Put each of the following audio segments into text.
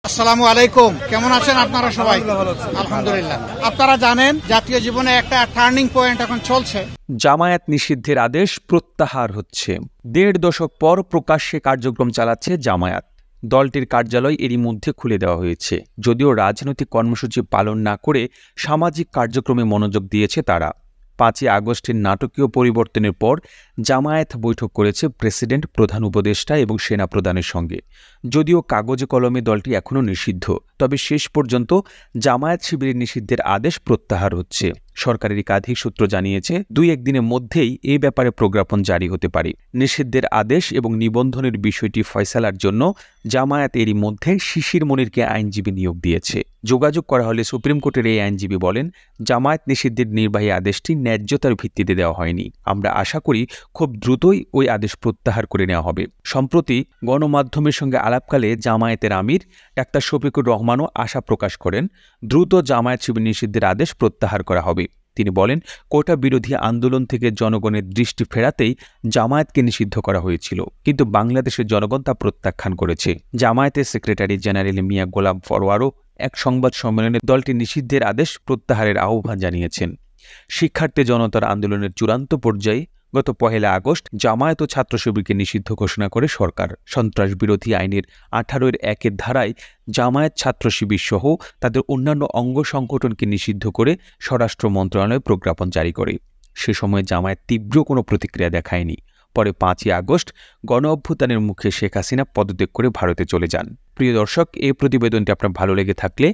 আসসালামু আলাইকুম, কেমন আছেন আপনারা সবাই? আলহামদুলিল্লাহ। আপনারা জানেন জাতীয় জীবনে একটা টার্নিং পয়েন্ট এখন চলছে। জামায়াত নিষিদ্ধের আদেশ প্রত্যাহার হচ্ছে। ১.৫ দশক পর প্রকাশ্যে কার্যক্রম চালাচ্ছে জামায়াত। দলটির কার্যালয় এরই মধ্যে খুলে দেওয়া হয়েছে। যদিও রাজনৈতিক কর্মসূচি পালন না করে সামাজিক কার্যক্রমে মনোযোগ দিয়েছে তারা। ৫ই আগস্টের নাটকীয় পরিবর্তনের পর জামায়াত বৈঠক করেছে প্রেসিডেন্ট, প্রধান উপদেষ্টা এবং সেনাপ্রধানের সঙ্গে। যদিও কাগজে কলমে দলটি এখনও নিষিদ্ধ, তবে শেষ পর্যন্ত জামায়াত শিবিরের নিষিদ্ধের আদেশ প্রত্যাহার হচ্ছে। সরকারের একাধিক সূত্র জানিয়েছে ২-১ দিনের মধ্যেই এ ব্যাপারে প্রজ্ঞাপন জারি হতে পারে। নিষিদ্ধের আদেশ এবং নিবন্ধনের বিষয়টি ফয়সালার জন্য জামায়াত এরই মধ্যে শিশির মনিরকে আইনজীবী নিয়োগ দিয়েছে। যোগাযোগ করা হলে সুপ্রিম কোর্টের এই আইনজীবী বলেন, জামায়াত নিষিদ্ধের নির্বাহী আদেশটি ন্যায্যতার ভিত্তিতে দেওয়া হয়নি। আমরা আশা করি খুব দ্রুতই ওই আদেশ প্রত্যাহার করে নেওয়া হবে। সম্প্রতি গণমাধ্যমের সঙ্গে আলাপকালে জামায়াতের আমির ডাক্তার শফিকুর রহমানও আশা প্রকাশ করেন, দ্রুত জামায়াত শিবির নিষিদ্ধের আদেশ প্রত্যাহার করা হবে। তিনি বলেন, কোটা বিরোধী আন্দোলন থেকে জনগণের দৃষ্টি ফেরাতেই জামায়াতকে নিষিদ্ধ করা হয়েছিল, কিন্তু বাংলাদেশের জনগণ তা প্রত্যাখ্যান করেছে। জামায়াতের সেক্রেটারি জেনারেল মিয়া গোলাম পরোয়ারও এক সংবাদ সম্মেলনে দলটি নিষিদ্ধের আদেশ প্রত্যাহারের আহ্বান জানিয়েছেন। শিক্ষার্থী জনতার আন্দোলনের চূড়ান্ত পর্যায়ে গত ১ আগস্ট জামায়াত ও ছাত্র শিবিরকে নিষিদ্ধ ঘোষণা করে সরকার। সন্ত্রাস বিরোধী আইনের ১৮-১ ধারায় জামায়াত, ছাত্র শিবির সহ তাদের অন্যান্য অঙ্গ সংগঠনকে নিষিদ্ধ করে স্বরাষ্ট্র মন্ত্রণালয় প্রজ্ঞাপন জারি করে। সে সময় জামায়াত তীব্র কোনো প্রতিক্রিয়া দেখায়নি। পরে ৫ই আগস্ট গণ অভ্যুত্থানের মুখে শেখ হাসিনা পদত্যাগ করে ভারতে চলে যান। প্রিয় দর্শক, এই প্রতিবেদনটি আপনার ভালো লেগে থাকলে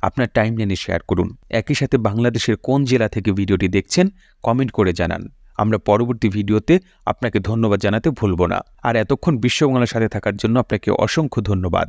আপনার টাইমলাইনে শেয়ার করুন। একই সাথে বাংলাদেশের কোন জেলা থেকে ভিডিওটি দেখছেন কমেন্ট করে জানান। আমরা পরবর্তী ভিডিওতে আপনাকে ধন্যবাদ জানাতে ভুলব না। আর এতক্ষণ বিশ্ববাংলার সাথে থাকার জন্য আপনাকে অসংখ্য ধন্যবাদ।